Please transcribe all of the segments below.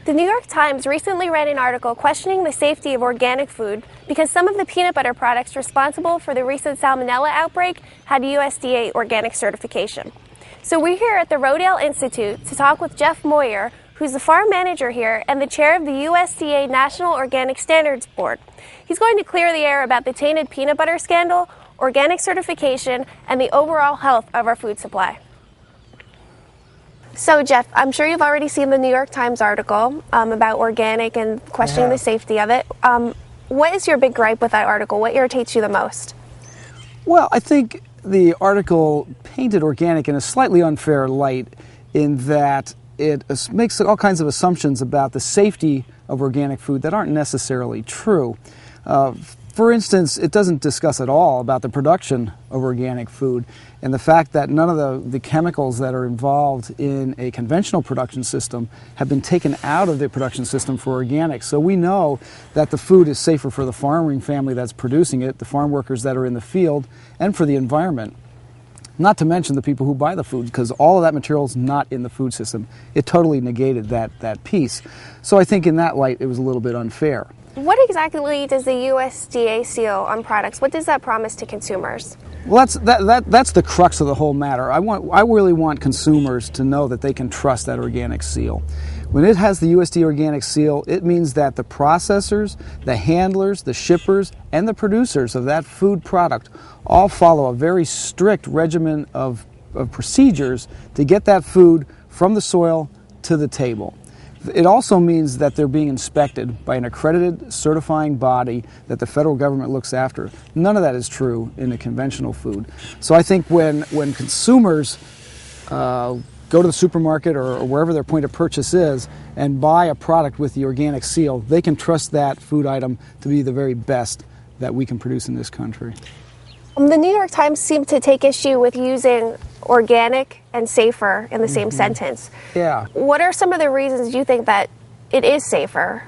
The New York Times recently ran an article questioning the safety of organic food because some of the peanut butter products responsible for the recent salmonella outbreak had USDA organic certification. So we're here at the Rodale Institute to talk with Jeff Moyer, who's the farm manager here and the chair of the USDA National Organic Standards Board. He's going to clear the air about the tainted peanut butter scandal, organic certification, and the overall health of our food supply. So, Jeff, I'm sure you've already seen the New York Times article about organic and questioning the safety of it. What is your big gripe with that article? What irritates you the most? Well, I think the article painted organic in a slightly unfair light in that it makes all kinds of assumptions about the safety of organic food that aren't necessarily true. For instance, it doesn't discuss at all about the production of organic food and the fact that none of the chemicals that are involved in a conventional production system have been taken out of the production system for organic. So we know that the food is safer for the farming family that's producing it, the farm workers that are in the field, and for the environment. Not to mention the people who buy the food, because all of that material is not in the food system. It totally negated that piece. So I think in that light it was a little bit unfair. What exactly does the USDA seal on products? What does that promise to consumers? Well, that's the crux of the whole matter. I really want consumers to know that they can trust that organic seal. When it has the USDA organic seal, it means that the processors, the handlers, the shippers, and the producers of that food product all follow a very strict regimen of procedures to get that food from the soil to the table. It also means that they're being inspected by an accredited certifying body that the federal government looks after. None of that is true in a conventional food. So I think when consumers go to the supermarket or wherever their point of purchase is and buy a product with the organic seal, they can trust that food item to be the very best that we can produce in this country. The New York Times seemed to take issue with using organic and safer in the same sentence. Yeah. What are some of the reasons you think that it is safer?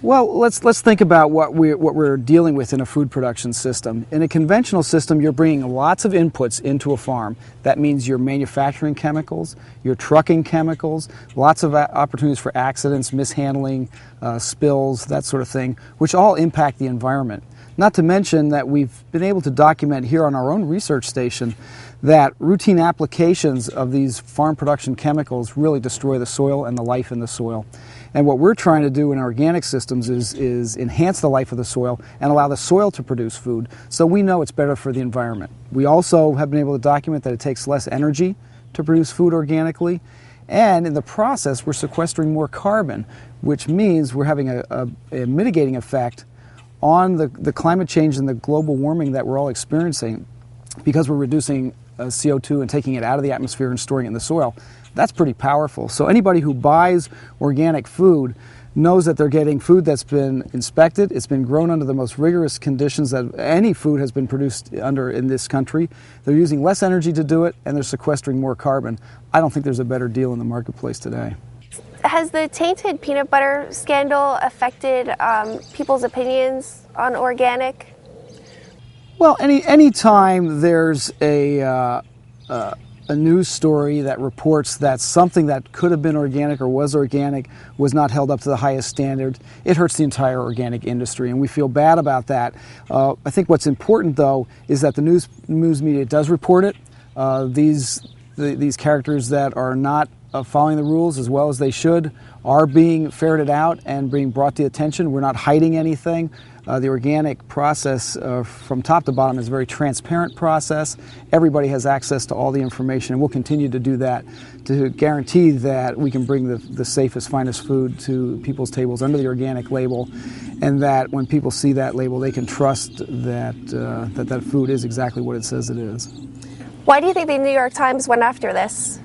Well, let's think about what we're dealing with in a food production system. In a conventional system, you're bringing lots of inputs into a farm. That means you're manufacturing chemicals, you're trucking chemicals, lots of opportunities for accidents, mishandling, spills, that sort of thing, which all impact the environment. Not to mention that we've been able to document here on our own research station that routine applications of these farm production chemicals really destroy the soil and the life in the soil. And what we're trying to do in organic systems is enhance the life of the soil and allow the soil to produce food, so we know it's better for the environment. We also have been able to document that it takes less energy to produce food organically, and in the process we're sequestering more carbon, which means we're having a mitigating effect on the climate change and the global warming that we're all experiencing because we're reducing CO2 and taking it out of the atmosphere and storing it in the soil. That's pretty powerful. So anybody who buys organic food knows that they're getting food that's been inspected, it's been grown under the most rigorous conditions that any food has been produced under in this country. They're using less energy to do it, and they're sequestering more carbon. I don't think there's a better deal in the marketplace today. Has the tainted peanut butter scandal affected people's opinions on organic? Well, any time there's a news story that reports that something that could have been organic or was organic was not held up to the highest standard, it hurts the entire organic industry, and we feel bad about that. I think what's important, though, is that the news media does report it. These characters that are not following the rules as well as they should are being ferreted out and being brought to attention. We're not hiding anything. The organic process from top to bottom is a very transparent process. Everybody has access to all the information, and we'll continue to do that to guarantee that we can bring the safest, finest food to people's tables under the organic label, and that when people see that label, they can trust that that food is exactly what it says it is. Why do you think the New York Times went after this?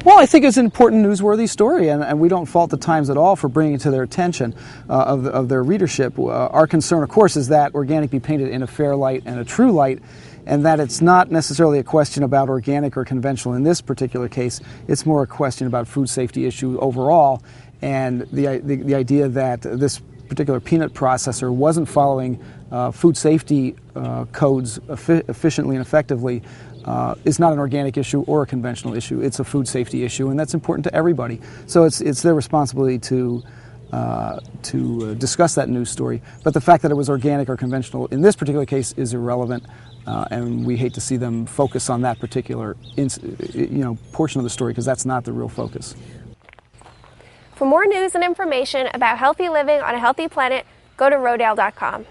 Well, I think it's an important newsworthy story, and we don't fault the Times at all for bringing it to their attention of their readership. Our concern, of course, is that organic be painted in a fair light and a true light, and that it's not necessarily a question about organic or conventional in this particular case. It's more a question about food safety issue overall, and the idea that this particular peanut processor wasn't following food safety codes efficiently and effectively is not an organic issue or a conventional issue. It's a food safety issue, and that's important to everybody. So it's their responsibility to discuss that news story. But the fact that it was organic or conventional in this particular case is irrelevant, and we hate to see them focus on that particular portion of the story, because that's not the real focus. For more news and information about healthy living on a healthy planet, go to Rodale.com.